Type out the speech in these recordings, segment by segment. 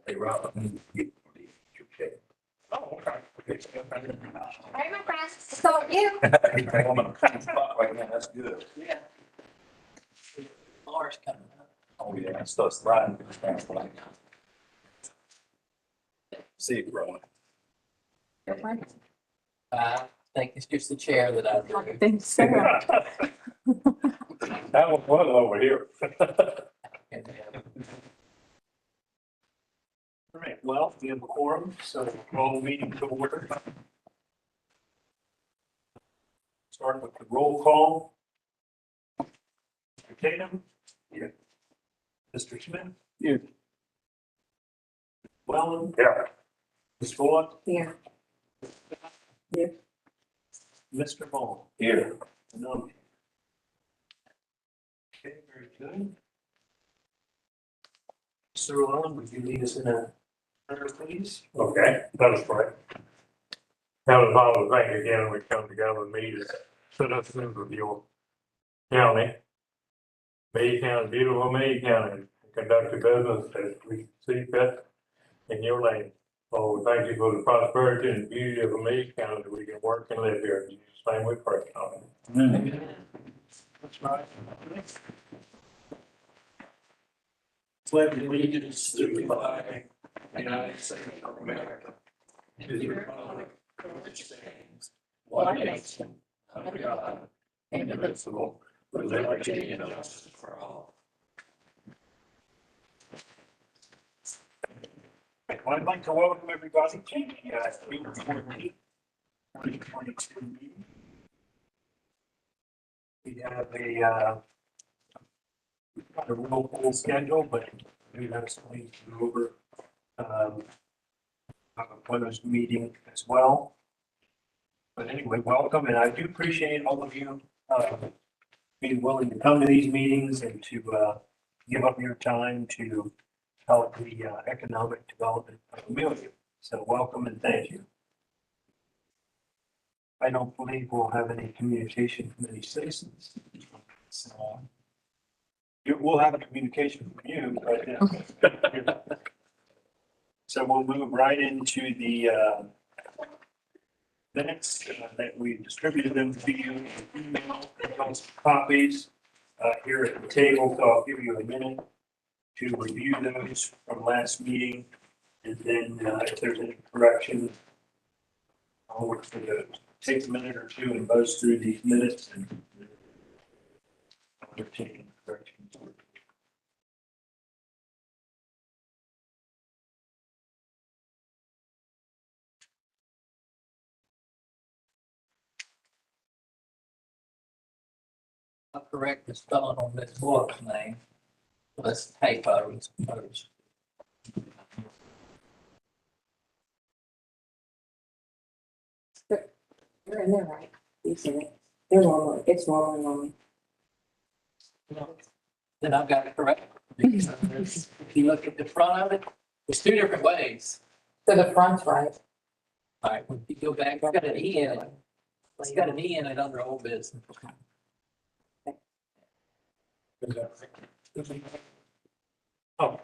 Hey, Rob. Oh, okay. Hey, my friend, so you? I'm in a clean spot right now, that's good. Yeah. Mars coming up. Oh, yeah, it starts riding. See it growing. I think it's just the chair that I I drew. think so. That was one over here. All right, well, we have a quorum, so roll meeting to order. Start with the roll call. Mr. Tatum? Here. Mr. Smith? Here. Wellen? Yeah. Ms. Bullock? Here. Mr. Ball? Here. No. Okay, very good. Mr. Llewellyn, would you lead us in a prayer, please? Okay, that was right. Heavenly Father, thank you again, we come together and meet as citizens of your county. May County, beautiful May County, and conduct your business as we see fit in your name. Oh, we thank you for the prosperity and beauty of May County that we can work and live here. In Jesus' name we pray. Amen. That's right. Pledge allegiance to the flag of the United States of America, to the republic for which stands one nation, under God, indivisible, with liberty and justice for all. I'd like to welcome everybody to the April 14th, 2022 meeting. We have a real full schedule, but we have something to go over Plymouth meeting as well. But anyway, welcome, and I do appreciate all of you being willing to come to these meetings and to give up your time to help the economic development of Amelia. So welcome and thank you. I don't believe we'll have any communication from any citizens. So we'll have a communication from you, but so we'll move right into the minutes that we distributed them to you. Copies here at the table, so I'll give you a minute to review those from last meeting. And then if there's any corrections, I'll work for those. Take a minute or two and buzz through these minutes and entertain corrections. I'll correct the spelling on this book's name. Let's typo, suppose. They're in there, right? You see it. They're normal, it's normal. Then I've got it correct. Because if you look at the front of it, there's two different ways. So the front's right. All right, when you go back, it's got an E in it. It's got an E in it under old business. Oh.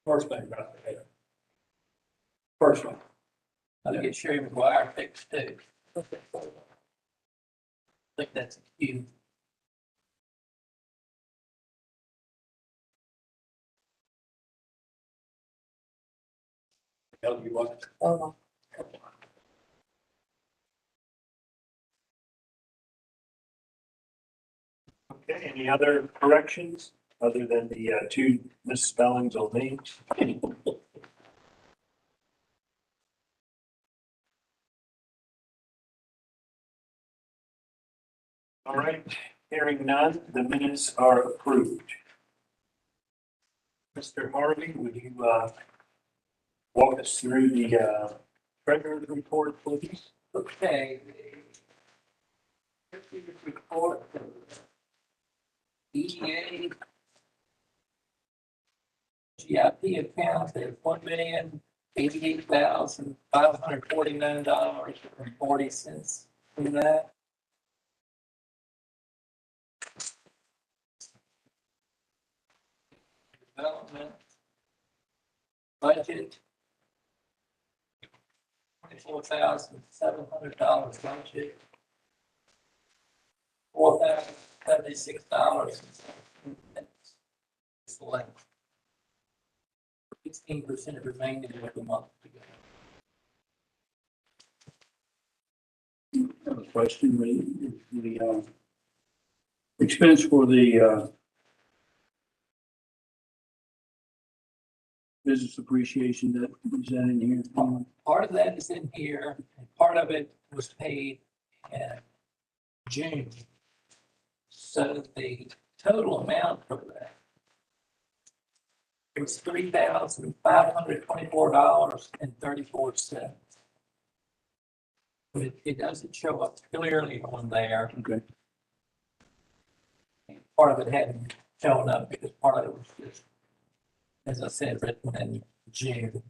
First thing about the head. First one. I'll get Sherry McGuire fixed too. I think that's a Q. Tell you what. Oh, Okay, any other corrections other than the two misspellings on names? All right, hearing none, the minutes are approved. Mr. Harvey, would you walk us through the treasurer's report, please? Okay. Report. EDA. GIP account is $1,088,549.40 from that. development. Budget. $24,700 budget. $4,076. 16% remaining every month to go. I have a question, the expense for the business appreciation, that is that in here? Part of that is in here, and part of it was paid in June. So the total amount for that was $3,524.34. But it doesn't show up clearly on there. Okay. Part of it hadn't shown up because part of it was just, as I said, written in June.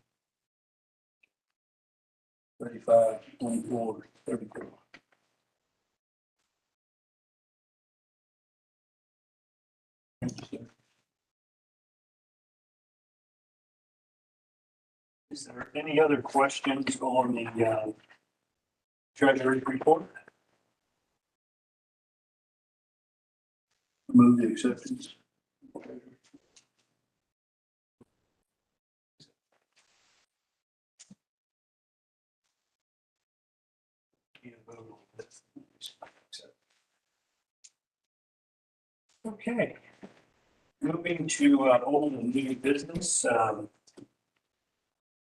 35, 24, 34. Is there any other questions on the treasury report? Move the acceptance. Okay. Moving to old and new business,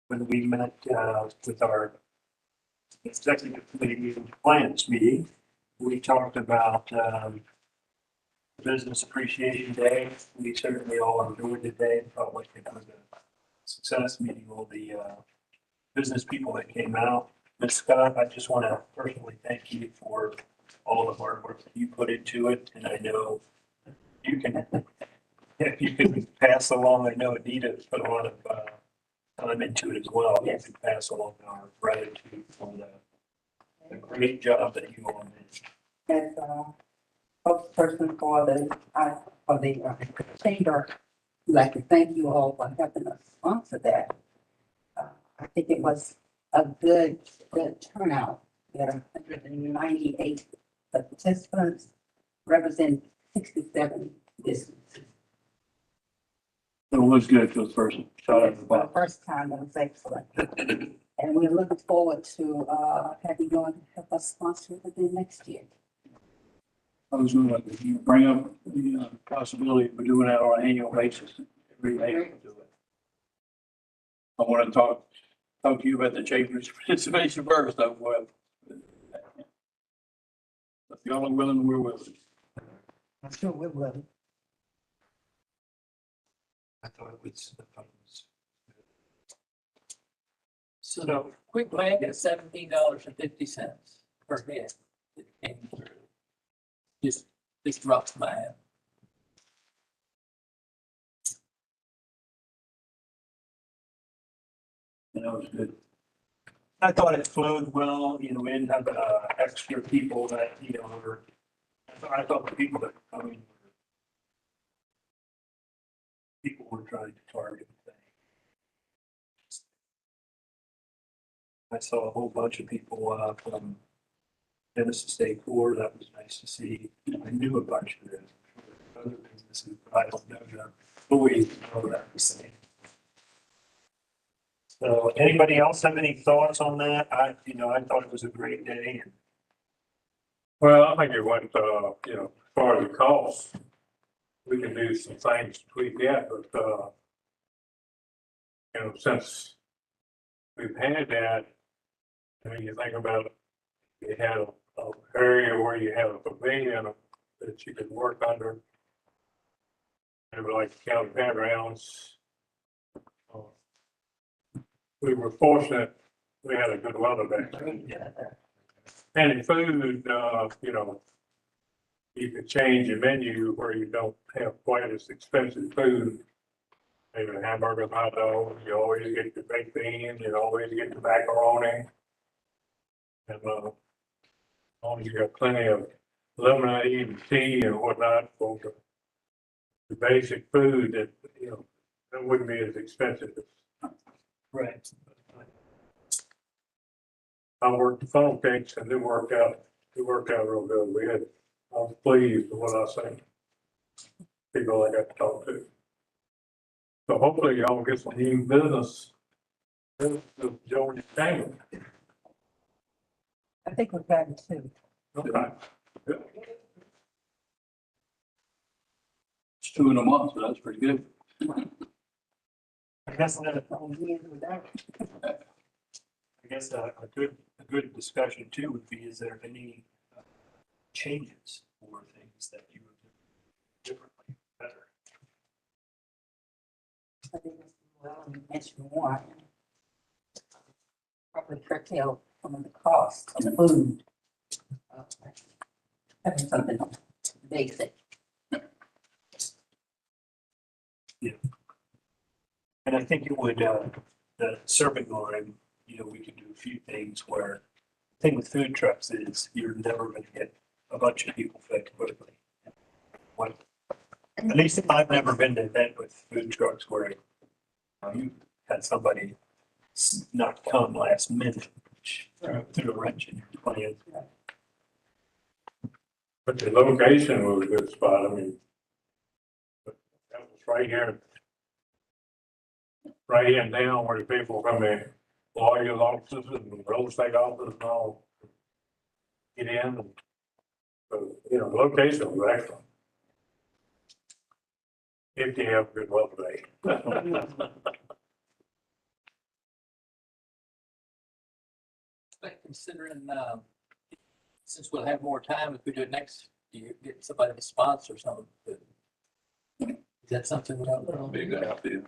when we met with our executive committee plans meeting, we talked about Business Appreciation Day. We certainly all enjoyed the day, felt like it was a success, meeting all the business people that came out. Ms. Scott, I just want to personally thank you for all the hard work that you put into it, and I know you can, if you can pass along, I know Anita put a lot of time into it as well. You can pass along our gratitude for the great job that you all did. As spokesperson for the chamber, I'd like to thank you all for helping us sponsor that. I think it was a good turnout. We had 198 participants, representing 67 businesses. It was good for the person. Shout out to For the Bob. first time, it was excellent. And we're looking forward to having you on help us sponsor it again next year. I was going to bring up the possibility of doing that on an annual basis. Every day we do it. I want to talk to you about the chamber's participation first, though. Well, if y'all are willing, we're willing. I'm sure we will. I thought it was. So quick land at $17.50 per head. It came through. Just rough math. And that was good. I thought it flowed well, we didn't have extra people that, were, I thought the people that were coming, people were trying to target things. I saw a whole bunch of people from Tennessee State Corps. That was nice to see. I knew a bunch of them. Other businesses, but I don't know them fully know that the same. So anybody else have any thoughts on that? I thought it was a great day. Well, I think it went, as far as the cost, we can do some things to tweak that, but, since we've had that, you think about it, you had a area where you have a pavilion that you could work under. And like county fairgrounds. We were fortunate, we had a good weather back then. And in food, you could change your menu where you don't have quite as expensive food. Maybe hamburgers, hot dogs, you always get the baked beans, you always get the macaroni. And, as long as you got plenty of lemonade and tea and whatnot for the basic food that, It wouldn't be as expensive. Right. I worked the phone cakes and it worked out real good. I was pleased with what I seen. People I got to talk to. So hopefully y'all get some new business. Join the chamber. I think we've gotten two. Okay. It's 2 in a month, so that's pretty good. I guess that, Oh, yeah, with that. I guess a good discussion too would be, is there any changes or things that you would do differently, better? I think it's, well, you mentioned one. Probably curtail some of the costs of food. Uh, Having something basic. And I think it would, the serving line, you know, we could do a few things where, the thing with food trucks is you're never gonna get a bunch of people fed quickly. What, at least I've never been to an event with food trucks where you had somebody not come last minute, which threw a wrench in your plan. But the location was a good spot. I mean, that was right here in town where the people come in, lawyers offices and real estate offices and all get in. And so, you know, the location was excellent. If you have a good weather day. But considering, since we'll have more time, if we do it next year, get somebody to sponsor something. Is that something That'll be a good idea.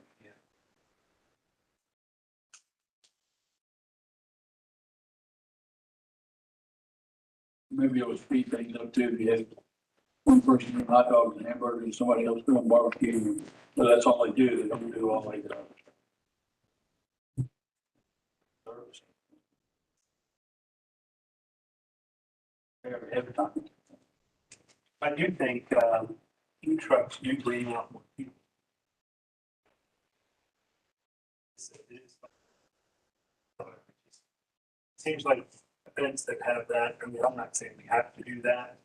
Maybe it was speed things up too. You had one person doing hot dogs and hamburgers and somebody else doing barbecue. So that's all they do. They don't do all like that. Every time. I do think, food trucks do bring out more people. Seems like events that have that, I mean, I'm not saying we have to do that.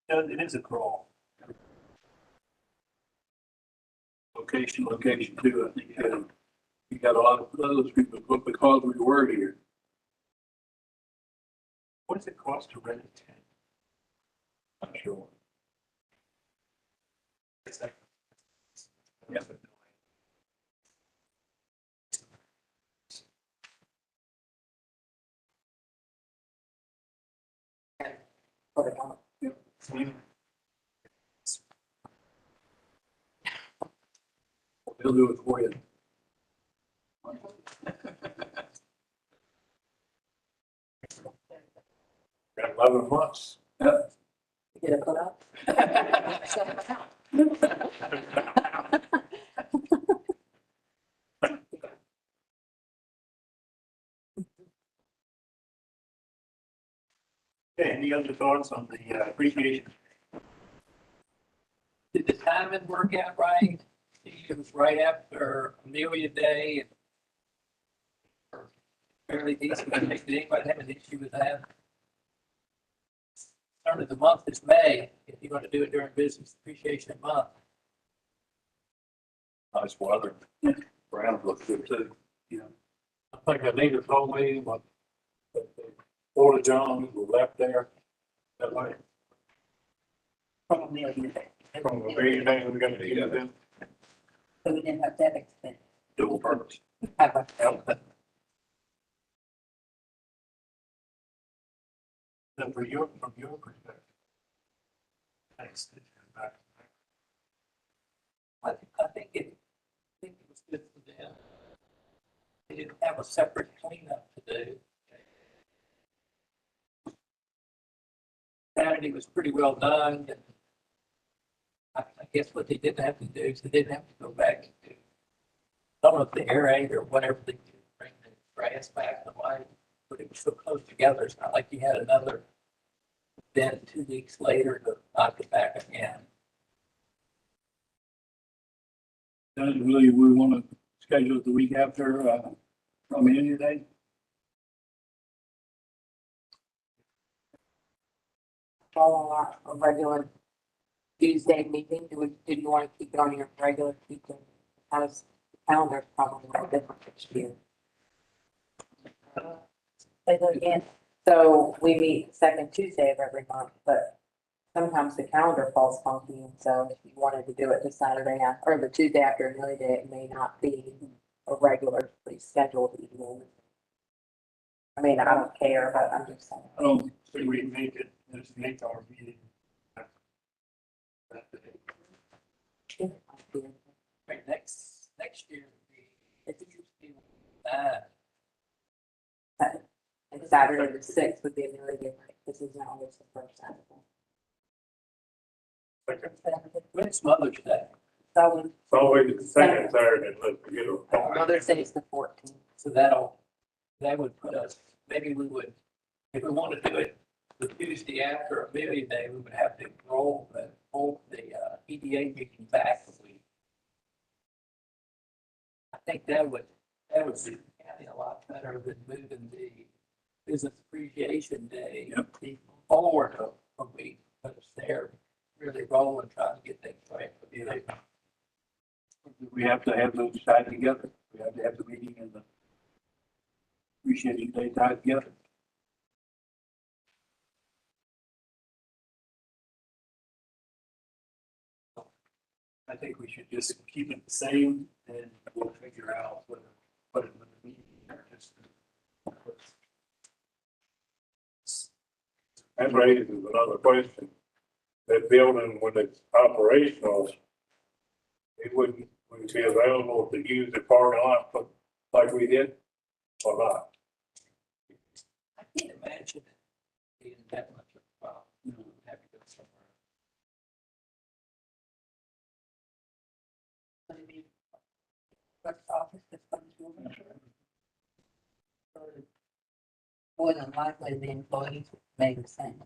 It is a crawl. Location too. I think you got a lot of those people because we were here. What does it cost to rent a tent? I'm sure. It's like- Yeah. Put it on. They'll do it for you. Got 11 months. Get it put up. Okay, any other thoughts on the appreciation? Did the timing work out right? It was right after Amelia Day. Fairly decent. Did anybody have an issue with that? Start of the month is May, if you want to do it during business appreciation month. Nice weather. Ground looks good too. I think Anita told me what, that the Florida Johns were left there that way. From Amelia Day. From the very day we got to get them. So we didn't have that expense. Dual purpose. Have a, Then from your perspective. Thanks. I think it was good for them. They didn't have a separate cleanup to do. Saturday was pretty well done. And I guess what they didn't have to do is they didn't have to go back and do some of the aerate or whatever they did, bring the grass back to life, but it was so close together. It's not like you had another then 2 weeks later to knock it back again. Really, we want to schedule it the week after, Amelia Day. Follow our regular Tuesday meeting, did you want to keep it on your regular Tuesday? As calendar probably a little different this year. Say that again. So we meet the second Tuesday of every month, but sometimes the calendar falls funky, and so if you wanted to do it the Saturday after, or the Tuesday after Amelia Day, it may not be a regularly scheduled evening. I mean, I don't care, but I'm just saying. I don't think we can make it, just make our meeting. Right, next year, it's usually, And Saturday the sixth would be Amelia Day, right? This is not always the first Saturday. it's Mother's Day. So It's always the second Saturday, let's forget it. Mother's Day is the 14th. So that would put us, maybe we would, if we want to do it the Tuesday after Amelia Day, we would have to roll the EDA meeting back a week. I think that would be a lot better than moving the Business Appreciation Day forward a week, because they're really rolling, trying to get things right. We have to have those tied together. We have to have the meeting and the appreciation day tied together. I think we should just keep it the same and we'll figure out whether, put it in the meeting or just. That raises another question. That building, when it's operational, it wouldn't be available to use the parking lot like we did, or not? I can't imagine it being that much of a problem. Have to go somewhere. Clerk's office, that's what it's doing. More than likely, the employees made the same.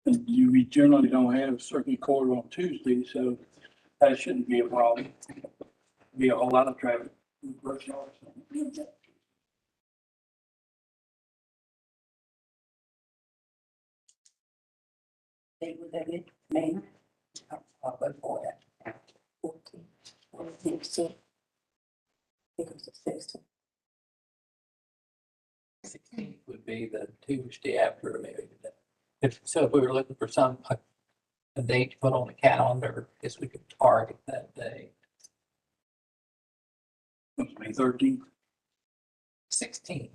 And we generally don't have circuit court on Tuesday, so that shouldn't be a problem. Be a whole lot of traffic. They would have it, May. I'll go for that. 14. 16. I think it was the 16th. 16th would be the Tuesday after Amelia Day. If we were looking for a date to put on the calendar, I guess we could target that day. May 13th. 16th.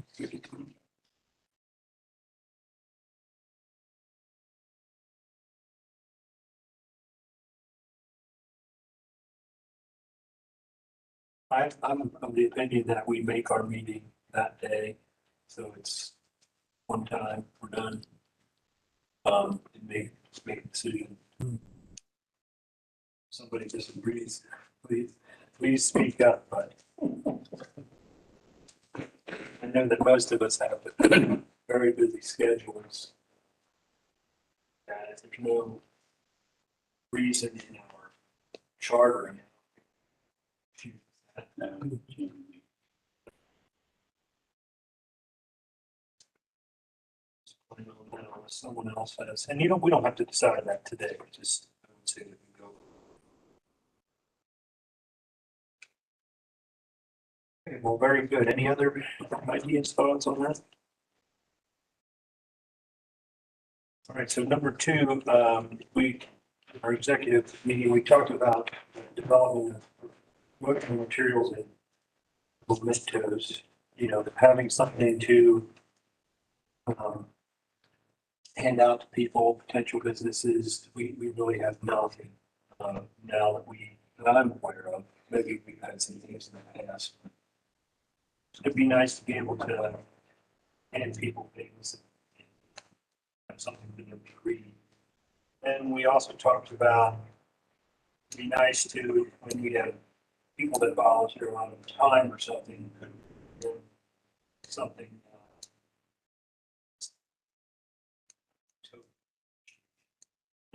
I'm of the opinion that we make our meeting that day, so it's one time, we're done. And make a decision. Somebody disagrees, please speak up, but I know that most of us have very busy schedules. And there's no reason in our charter. Someone else has, and we don't have to decide that today, just, I would say that we go. Okay, well, very good. Any other ideas, thoughts on that? All right, so number 2, our executive meeting, we talked about development of working materials and mementos, having something to hand out to people, potential businesses. We really have nothing now that I'm aware of. Maybe we've had some things in the past. It'd be nice to be able to hand people things, have something for them to read. And we also talked about it'd be nice to, when we have people that volunteer a lot of time or something, something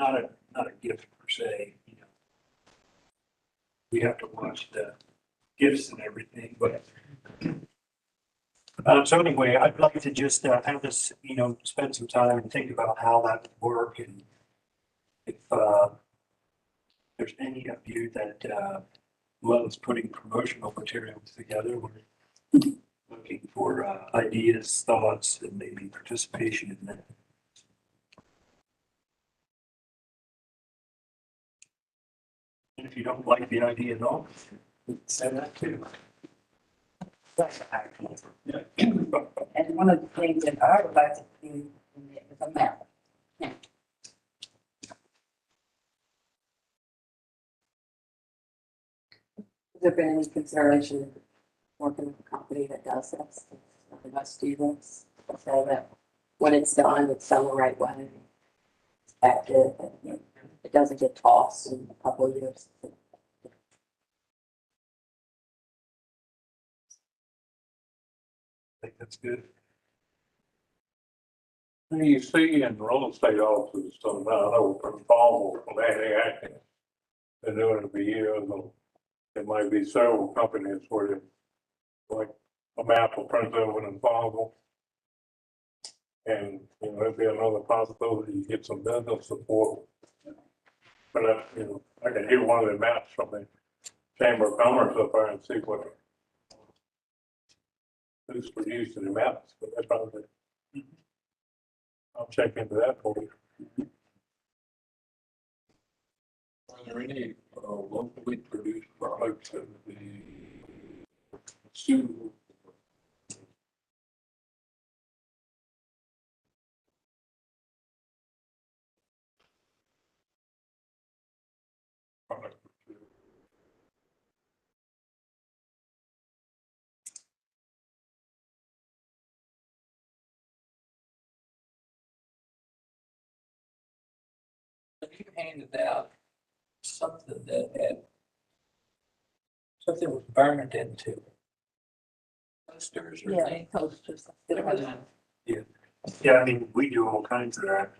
not a gift per se, you know. We have to watch the gifts and everything, but. So anyway, I'd like to just, have us, you know, spend some time and think about how that would work and if, there's any of you that, loves putting promotional materials together, we're looking for, ideas, thoughts, and maybe participation in that. And if you don't like the idea at all, say that too. That's actually. Yeah. And one of the things that I would like to do is a map. Has there been any consideration of working with a company that does this, that does do this, so that when it's done, it's done the right way? It's active, and it doesn't get tossed in a couple of years. I think that's good. You see in real estate offices, some, I know from Baltimore, from Andy Atkins, they're doing it for years, and there might be several companies where they, like, a map will print over in Baltimore. And, you know, it'd be another possibility to get some business support. But, you know, I can hear one of the maps from the Chamber of Commerce up there and see what who's producing the maps, but that's probably. I'll check into that for you. Are there any locally produced products that would be suitable? Product. You handed out something that had, something was burned into it. Posters or Yeah, things. posters. Yeah, I mean, we do all kinds of that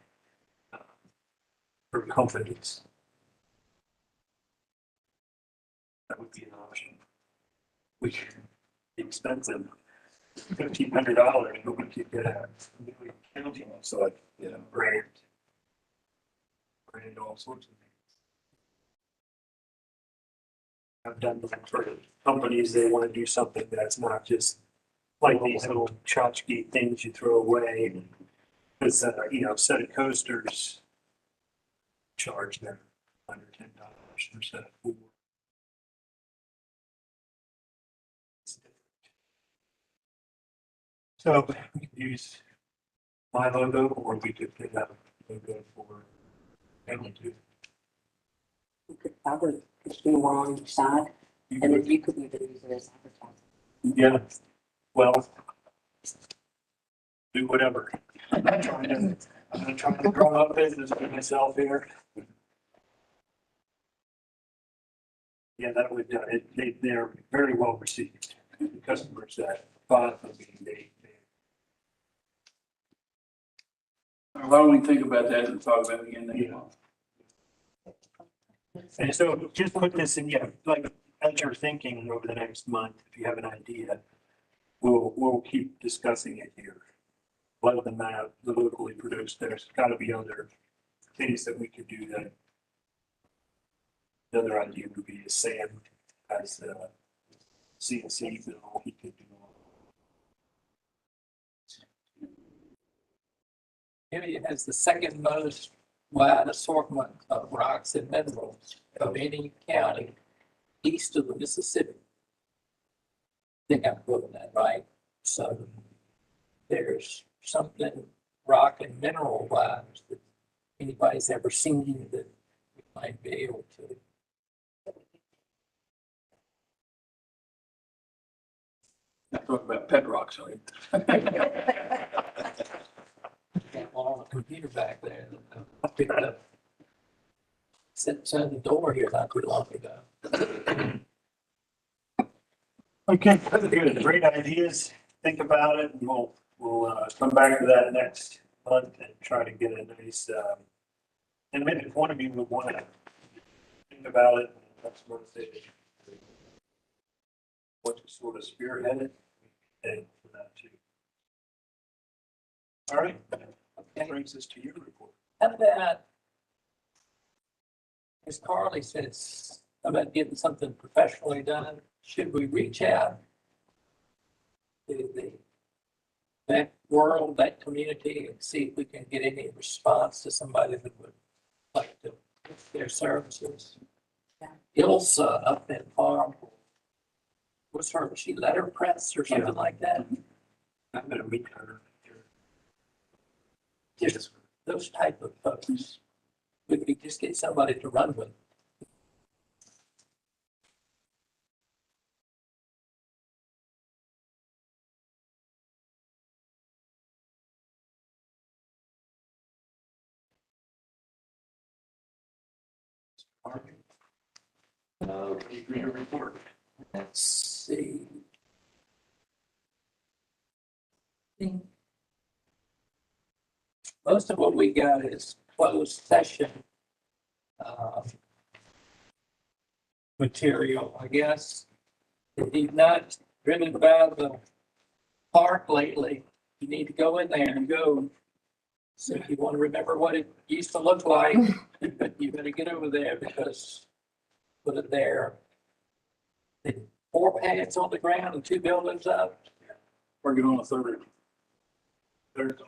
for companies. That would be an option. We could be expensive, $1,500, but we could get a county, so like, you know, brand all sorts of things. I've done them for companies, they want to do something that's not just like these little tchotchke things you throw away. Because, you know, a set of coasters charge them under $10 for a set of 4. So we could use my logo, or we could pick up logo for family too. You could probably just do one on each side, and then you could even use it as advertising. Yeah, well, do whatever. I'm not trying to grow up business for myself here. Yeah, that would, they're very well received. The customers that bought them, Why don't we think about that and talk about it again next month? and so just put this in, yeah, like, as you're thinking over the next month, if you have an idea, we'll keep discussing it here. Let them out, the locally produced, there's gotta be other things that we could do that. The other idea would be Sam as CNC bill, he could do. It has the second most wide assortment of rocks and minerals of any county east of the Mississippi. I think I'm quoting that right. So there's something rock and mineral wise that anybody's ever seen that we might be able to. Not talking about pet rocks, are you? Got one on the computer back there that I picked up. Sent the door here not too long ago. Okay, that's good. Great ideas. Think about it, and we'll come back to that next month and try to get a nice And maybe if one of you would want to think about it, that's what it is. What to sort of spearhead it, and for that too. All right, that brings us to your report. How about, as Carly says, about getting something professionally done, should we reach out to that world, that community, and see if we can get any response to somebody that would like to use their services? Yeah. Ilsa up in Farm, what's her, she letterpress or something like that? I'm gonna meet her. Just those type of folks. We could just get somebody to run with. Your report. Let's see. Most of what we got is closed session material, I guess. If you've not driven by the park lately, you need to go in there and go. So if you want to remember what it used to look like, you better get over there because put it there. The 4 pads on the ground and 2 buildings up. Working on a third. Third.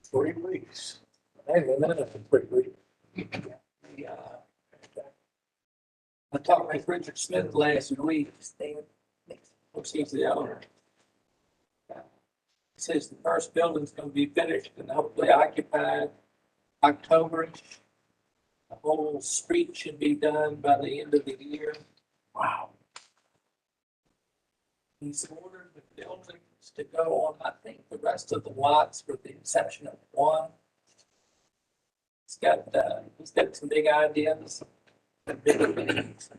3 weeks. Hey, that's a quick week. I talked with Richard Smith last week. He's the owner. He says the first building's gonna be finished and hopefully occupied October-ish. The whole street should be done by the end of the year. Wow. He's ordered the buildings to go on, I think, the rest of the lots with the exception of one. He's got some big ideas. And big things.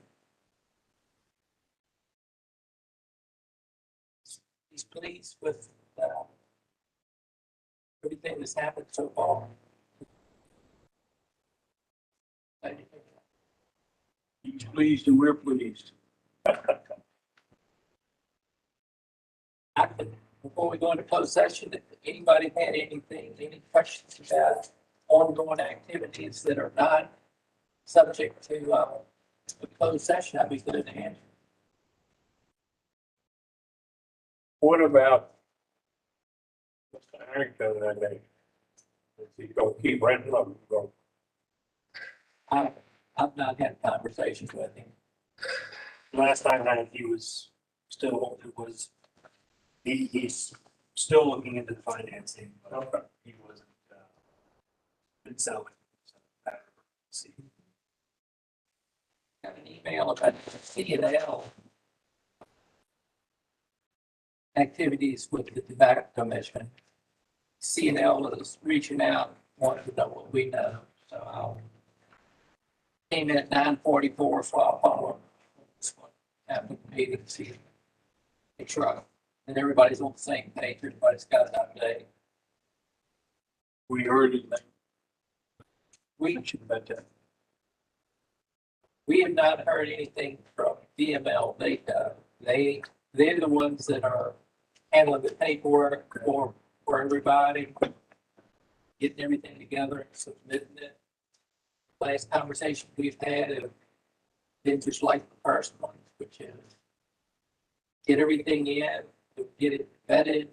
He's pleased with everything that's happened so far. He's pleased and we're pleased. Before we go into closed session, if anybody had anything, any questions about ongoing activities that are not subject to the closed session, I'd be good to answer. What about Mr. Harrington that day? Is he gonna keep renting them? I've not had conversations with him. Last time he was he's still looking into the financing, but he wasn't, been selling. So, see. Got an email about C&L activities with the Tobacco Commission. C&L is reaching out, wanting to know what we know, so I'll came in at 9:44, so I'll follow up. This one, have the meeting, see, make sure that everybody's on the same page, everybody's got an update. We heard it. We About that. We have not heard anything from VML. They're the ones that are handling the paperwork for everybody, getting everything together and submitting it. Last conversation we've had have been just like the first one, which is get everything in, get it vetted.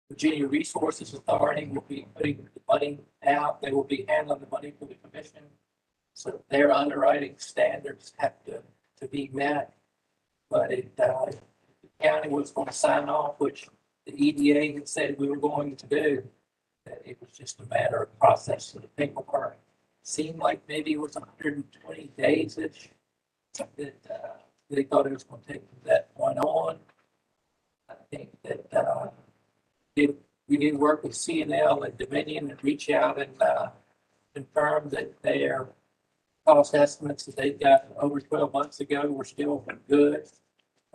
Virginia Resources Authority will be putting the money out. They will be handling the money for the commission. So their underwriting standards have to be met. But the county was going to sign off, which the EDA had said we were going to do. That it was just a matter of processing the paperwork. Seemed like maybe it was 120 days-ish that they thought it was going to take that point on. I think that we did work with C&L and Dominion and reach out and confirm that their cost estimates that they got over 12 months ago were still good.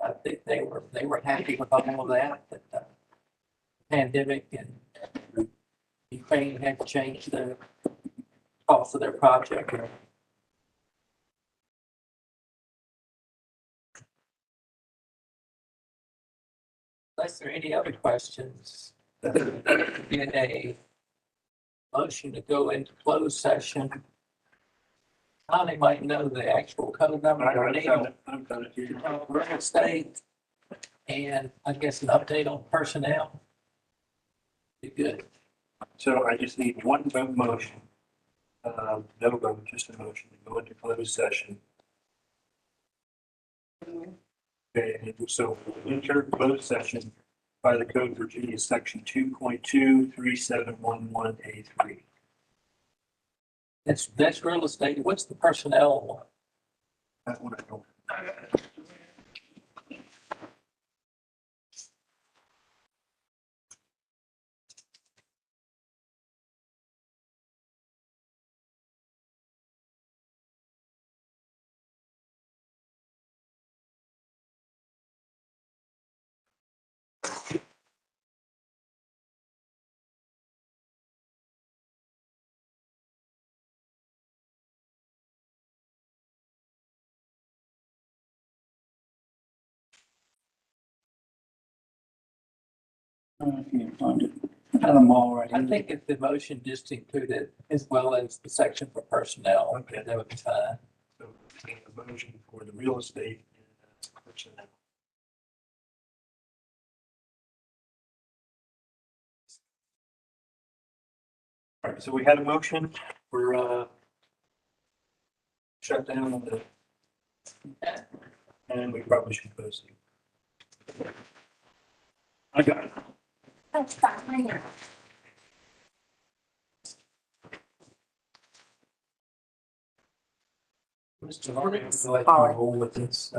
I think they were happy with all of that, that the pandemic and Ukraine had to change the cost of their project. Unless there are any other questions, in a motion to go into closed session. Connie might know the actual code number. I've got it here. Real estate, and I guess an update on personnel. Be good. So I just need one vote motion. No vote, just a motion to go into closed session. Okay, and so enter closed session by the code Virginia section 2.23711A3. That's real estate. What's the personnel one? That one I don't. I can't find it. I had them all right. I think if the motion just included as well as the section for personnel, Okay. that would be fine. So we have a motion for the real estate and personnel. All right, so we had a motion for shut down on the, and we probably should post it. I got it. That's fine. Mr. Harvey, would you like to roll with this?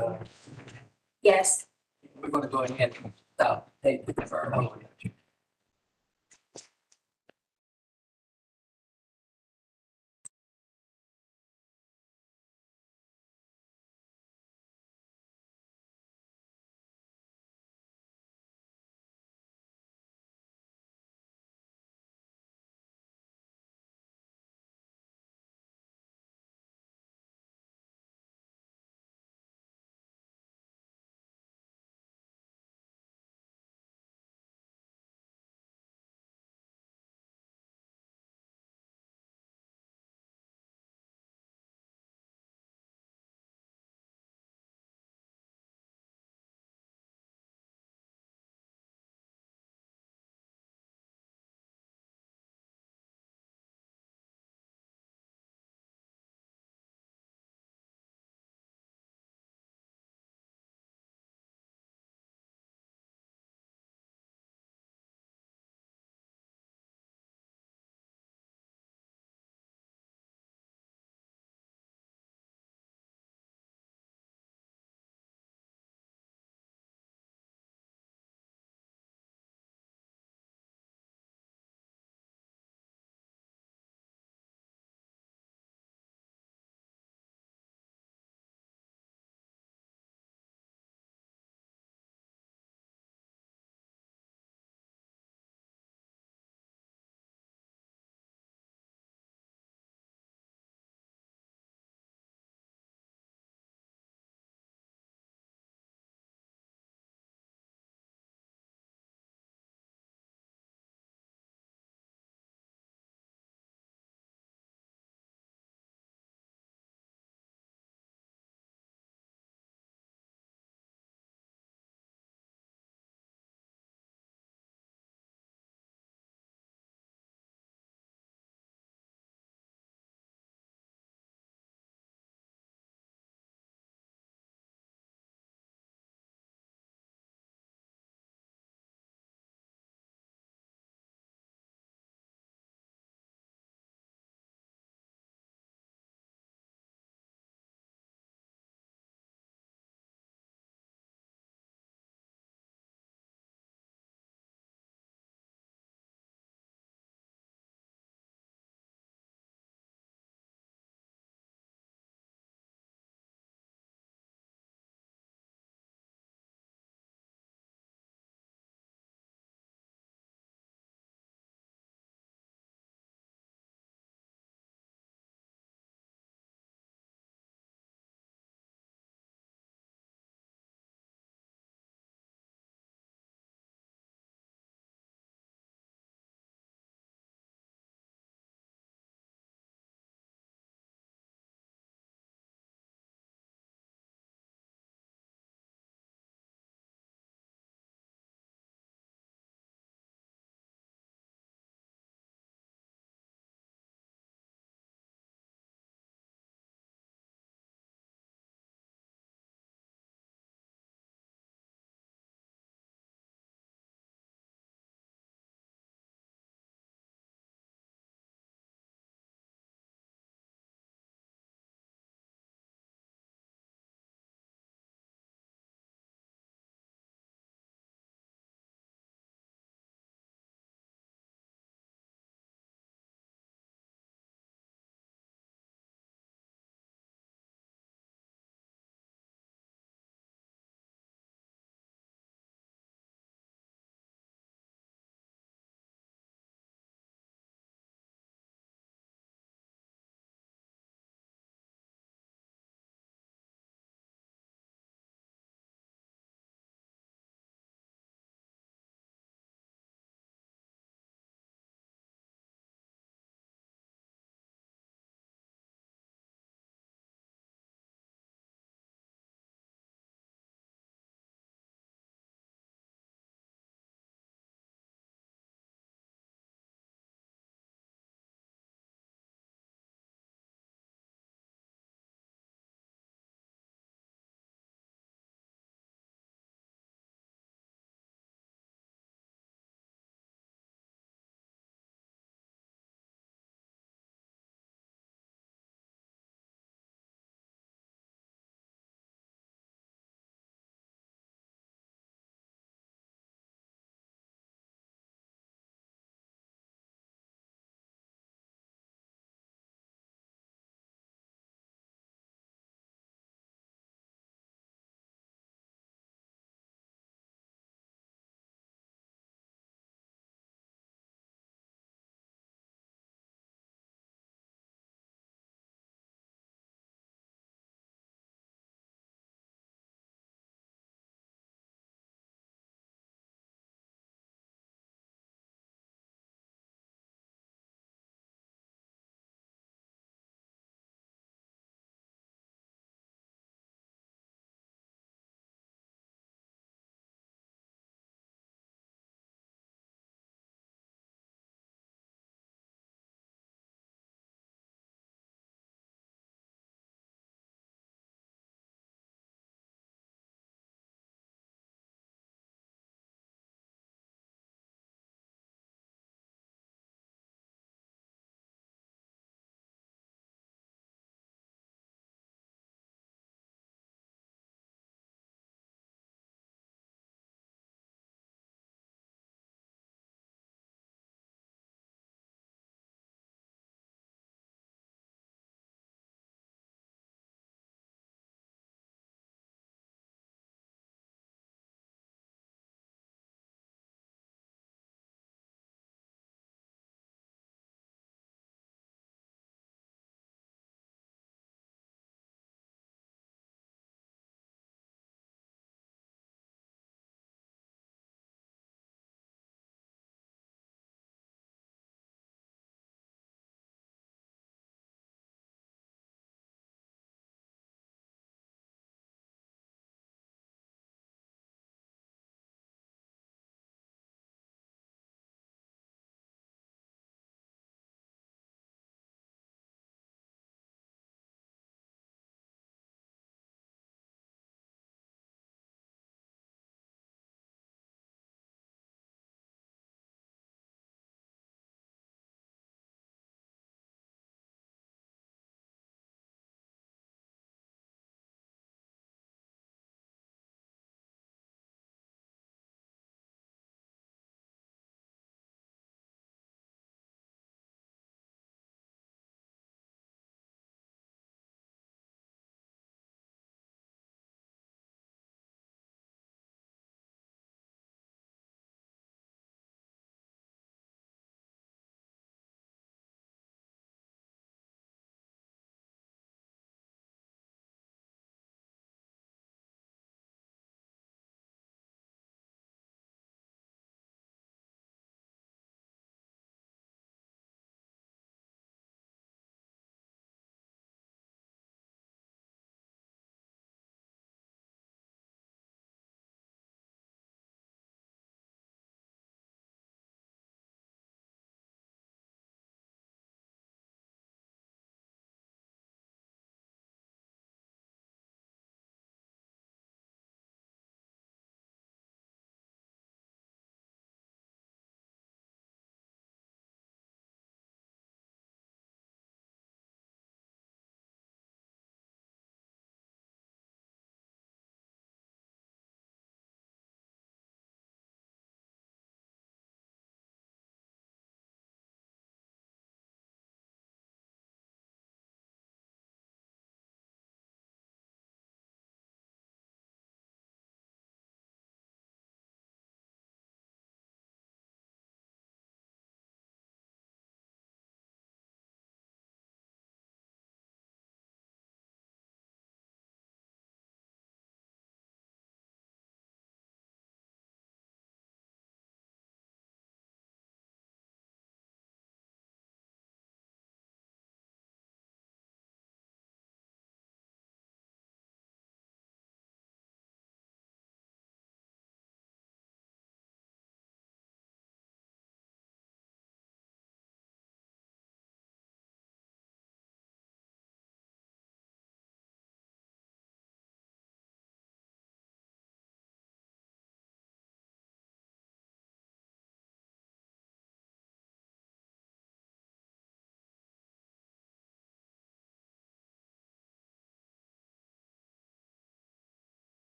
Yes. We're going to go ahead and, take the confirm.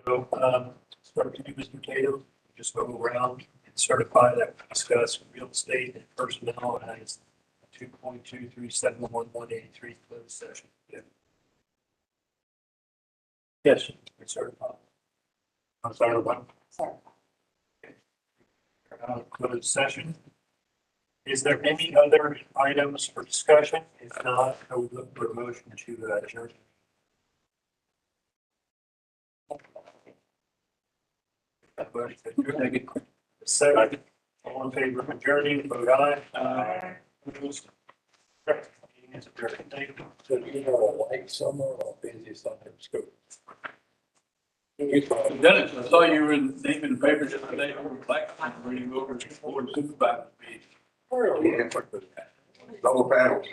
So, start with you, Mr. Tatum, just go around and certify that we discuss real estate and personnel as 2.2371183 closed session. Yes, we certify. I'm sorry, what? Sorry. Closed session. Is there any other items for discussion? If not, I would look for a motion to adjourn. Second, all in favor of adjourning, vote aye. Opposed? Meeting is adjourned. Thank you. So you know, like summer or busy summer school. Dennis, I saw you were in, naming the papers the other day over Black, reading over the board supervisor meeting. Yeah. Solar panels.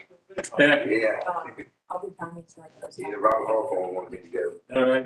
Yeah. Yeah. I'll be finding some of those. See the rock off on one of these guys. All right.